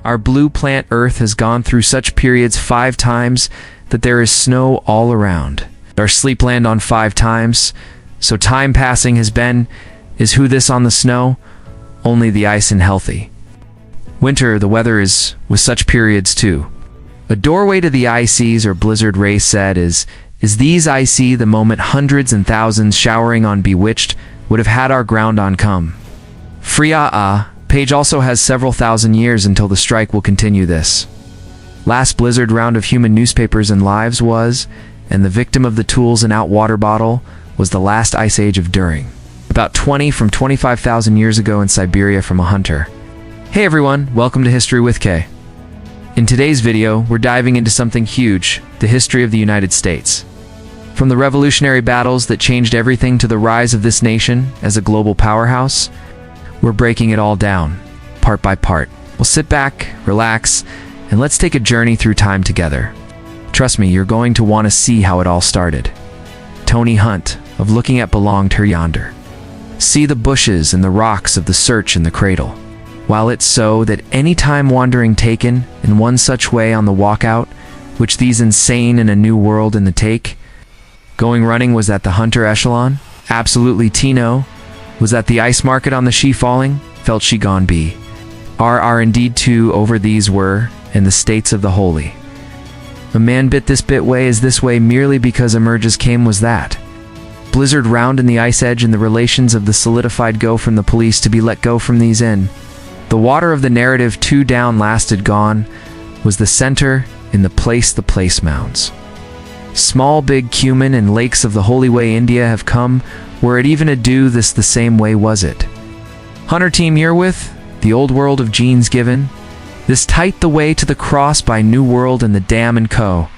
Our blue planet Earth has gone through such periods 5 times that there is snow all around. Our sleep land on 5 times, so time passing is who this on the snow? Only the ice and healthy. Winter, the weather is with such periods too. A doorway to the ices or blizzard race said is these icy the moment hundreds and thousands showering on bewitched would have had our ground on come. Freya page also has several thousand years until the strike will continue this. Last blizzard round of human newspapers and lives was, and the victim of the tools and out water bottle was the last ice age of during. About 25,000 years ago in Siberia from a hunter. Hey everyone, welcome to History with K. In today's video, we're diving into something huge, the history of the United States. From the revolutionary battles that changed everything to the rise of this nation as a global powerhouse, we're breaking it all down, part by part. We'll sit back, relax, and let's take a journey through time together. Trust me, you're going to want to see how it all started. Tony Hunt, of Looking at Belonged Her Yonder. See the bushes and the rocks of the search in the cradle. While it's so that any time wandering taken in one such way on the walkout, which these insane in a new world in the take, going running was at the hunter echelon, absolutely Tino, was at the ice market on the she falling, felt she gone be. R indeed too over these were, in the states of the holy. A man bit this bit way is this way merely because emerges came was that. Blizzard round in the ice edge and the relations of the solidified go from the police to be let go from these in. The water of the narrative 2 down lasted gone, was the center in the place mounds. Small big cumin and lakes of the holy way India have come, were it even a do this the same way was it. Hunter team you're with, the old world of genes given, this tight the way to the cross by New World and the Dam and Co.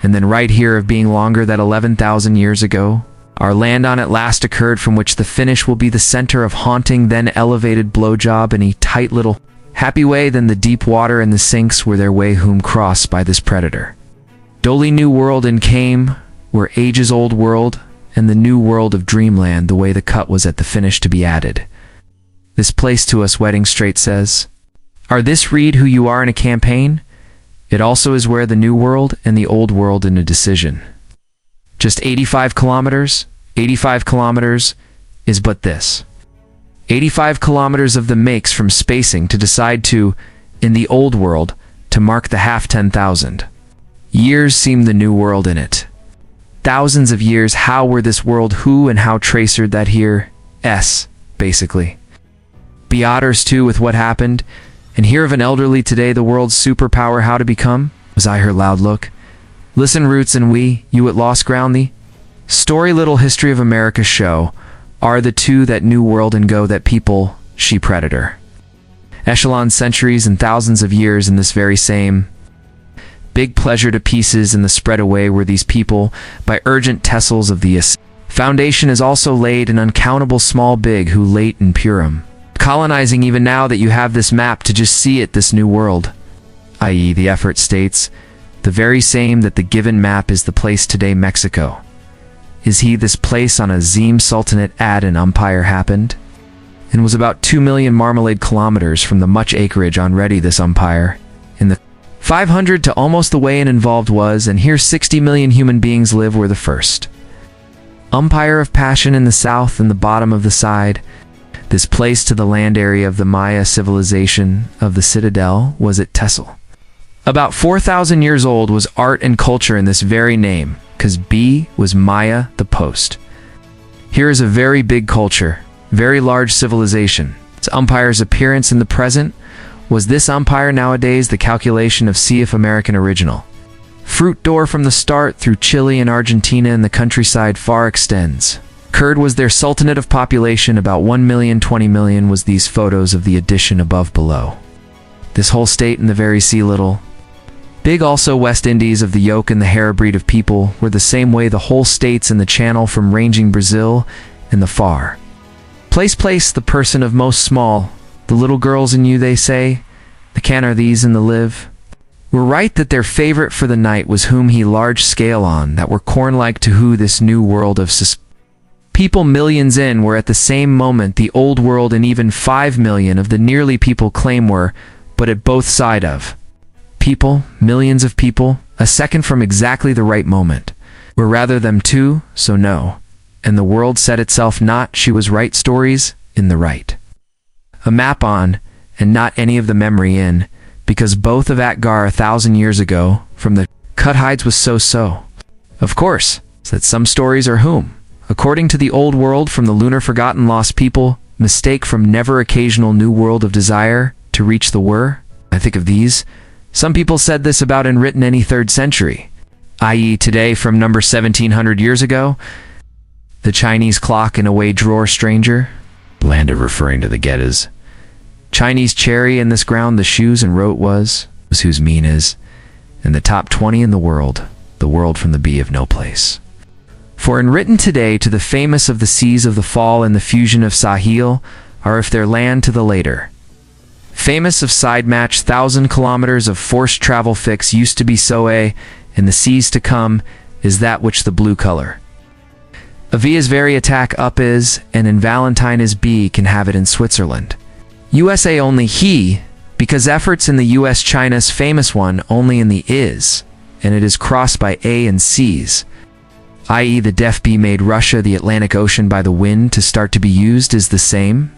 And then right here of being longer that 11,000 years ago, our land on at last occurred from which the finish will be the center of haunting then elevated blowjob in a tight little happy way than the deep water and the sinks were their way whom crossed by this predator. Dolly New World and came, were ages old world, and the new world of dreamland the way the cut was at the finish to be added. This place to us wedding straight says, are this read who you are in a campaign? It also is where the new world and the old world in a decision. Just 85 kilometers? 85 kilometers is but this. 85 kilometers of them makes from spacing to decide to, in the old world, to mark the half 10,000. Years seem the new world in it. Thousands of years how were this world who and how tracered that here, basically. Be otters too with what happened, and hear of an elderly today the world's superpower how to become, was I her loud look. Listen roots and we, you at lost ground the story little history of America show, are the two that new world and go that people, she predator. Echelon centuries and thousands of years in this very same big pleasure to pieces in the spread away were these people by urgent tessels of the foundation is also laid an uncountable small big who late in Purim. Colonizing even now that you have this map to just see it this new world, i.e. the effort states, the very same that the given map is the place today Mexico. Is he this place on a Zim Sultanate ad an umpire happened? And was about 2 million marmalade kilometers from the much acreage on ready this umpire, in the 500 to almost the way and involved was, and here 60 million human beings live were the first. Umpire of passion in the south and the bottom of the side, this place to the land area of the Maya civilization of the citadel was at Tessel. About 4,000 years old was art and culture in this very name, cause B was Maya the post. Here is a very big culture, very large civilization. Its umpire's appearance in the present was this umpire nowadays the calculation of see if American original. Fruit door from the start through Chile and Argentina and the countryside far extends. Kurd was their sultanate of population about 1 million, 20 million was these photos of the addition above below. This whole state in the very sea little. Big also West Indies of the yoke and the hair breed of people were the same way the whole states in the channel from ranging Brazil and the far. Place the person of most small, the little girls in you they say, the can are these in the live. Were right that their favorite for the night was whom he large scale on that were corn-like to who this new world of people millions in were at the same moment the old world and even 5 million of the nearly people claim were but at both side of people, millions of people, a second from exactly the right moment. Or rather them two, so no. And the world said itself not she was right stories in the right. A map on, and not any of the memory in, because both of Atgar 1,000 years ago, from the cut hides was so. Of course, that some stories are whom, according to the old world from the lunar forgotten lost people, mistake from never occasional new world of desire to reach the were. I think of these. Some people said this about and written any 3rd century, i.e. today from number 1700 years ago. The Chinese clock in a way drawer stranger, land of referring to the Geddes. Chinese cherry in this ground the shoes and wrote was whose mean is, and the top 20 in the world from the bee of no place. For in written today to the famous of the seas of the fall and the fusion of Sahil, are if their land to the later. Famous of side match 1,000 kilometers of forced travel fix used to be Soe, and the seas to come is that which the blue color. A V is very attack up is, and in Valentine is B can have it in Switzerland. USA only he, because efforts in the US China's famous one only in the is, and it is crossed by A and C's, i.e. the def B made Russia the Atlantic Ocean by the wind to start to be used is the same,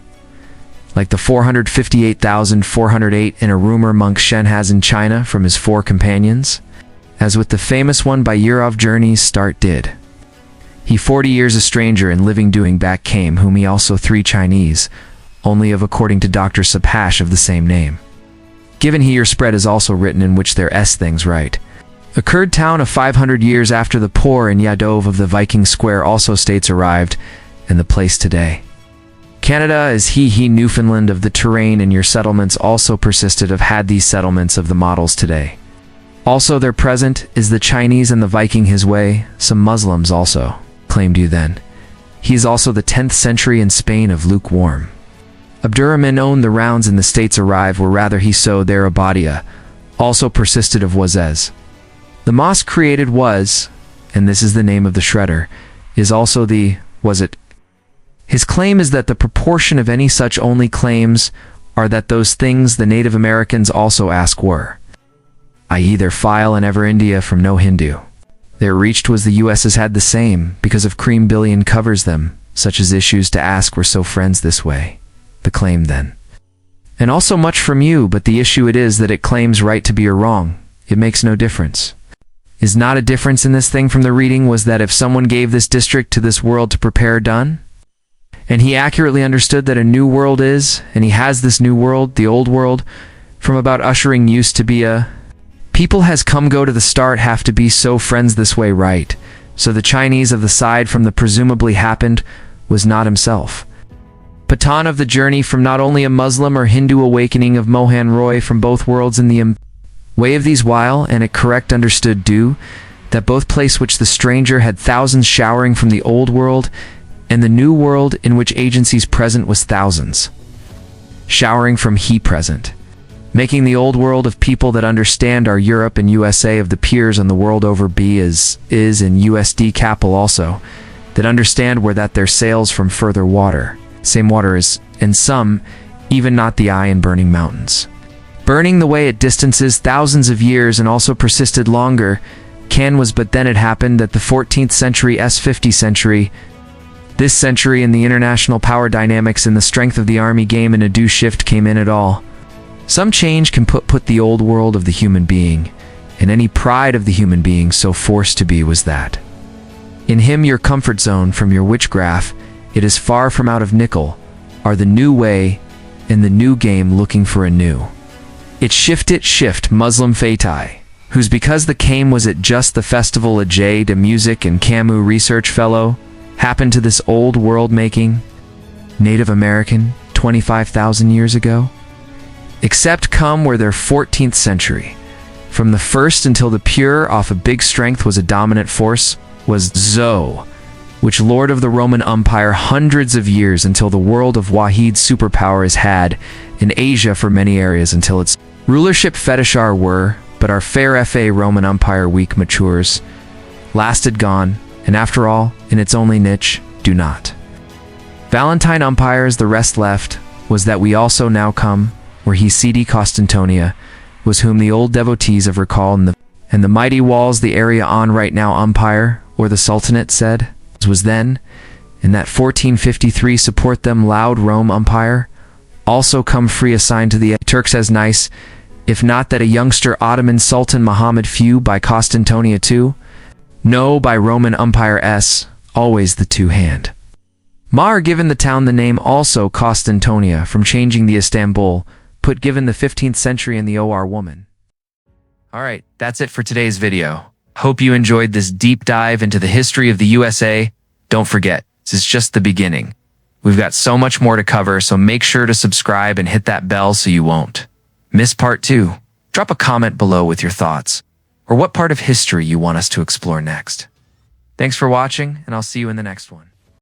like the 458,408 in a rumor monk Shen has in China from his 4 companions, as with the famous one by Yurov Journeys start did. He 40 years a stranger and living doing back came whom he also 3 Chinese, only of according to Dr. Subhash of the same name. Given he your spread is also written in which their s things right. Occurred town of 500 years after the poor in Yadov of the Viking Square also states arrived, and the place today. Canada is he Newfoundland of the terrain and your settlements also persisted of had these settlements of the models today. Also their present is the Chinese and the Viking his way, some Muslims also, claimed you then. He is also the 10th century in Spain of lukewarm. Abdurrahman owned the rounds in the states arrive were rather he so there Abadia, also persisted of Wazez. The mosque created was, and this is the name of the shredder, is also the, was it? His claim is that the proportion of any such only claims are that those things the Native Americans also ask were, i.e. their file and ever India from no Hindu. Their reached was the US has had the same, because of cream billion covers them, such as issues to ask were so friends this way. The claim then. And also much from you, but the issue it is that it claims right to be or wrong. It makes no difference. Is not a difference in this thing from the reading was that if someone gave this district to this world to prepare done, and he accurately understood that a new world is, and he has this new world, the old world, from about ushering used to be a people has come go to the start have to be so friends this way right, so the Chinese of the side from the presumably happened was not himself. Patan of the journey from not only a Muslim or Hindu awakening of Mohan Roy from both worlds in the way of these while, and it correct understood do, that both place which the stranger had thousands showering from the old world, and the new world in which agencies present was thousands, showering from he present, making the old world of people that understand our Europe and USA of the peers on the world over B is in USD capital also, that understand where that their sails from further water, same water as, and some, even not the eye in burning mountains. Burning the way at distances thousands of years and also persisted longer, can was but then it happened that the 14th century S50 century, this century in the international power dynamics and the strength of the army game and a due shift came in at all. Some change can put the old world of the human being, and any pride of the human being so forced to be was that. In him your comfort zone from your witchgraph, it is far from out of nickel, are the new way, in the new game looking for a new. It shift Muslim Fatai, whose because the came was at just the festival a J de Music and Camus research fellow, happened to this old world making, Native American, 25,000 years ago? Except come where their 14th century, from the first until the pure off a big strength was a dominant force, was Zo, which lord of the Roman Empire hundreds of years until the world of Wahid superpower is had in Asia for many areas until its rulership fetishar were, but our fair FA Roman Empire weak matures, lasted gone, and after all, in its only niche, do not. Valentine umpires the rest left, was that we also now come, where he Sidi Costantonia was whom the old devotees of recall and the mighty walls the area on right now umpire, or the Sultanate said, was then, in that 1453 support them loud Rome umpire, also come free assigned to the Turks as nice, if not that a youngster Ottoman Sultan Muhammad few by Costantonia too, no by Roman umpire s, always the two-hand. Mar given the town the name also Costantonia from changing the Istanbul, put given the 15th century in the OR woman. Alright, that's it for today's video. Hope you enjoyed this deep dive into the history of the USA. Don't forget, this is just the beginning. We've got so much more to cover, so make sure to subscribe and hit that bell so you won't miss part 2. Drop a comment below with your thoughts, or what part of history you want us to explore next. Thanks for watching, and I'll see you in the next one.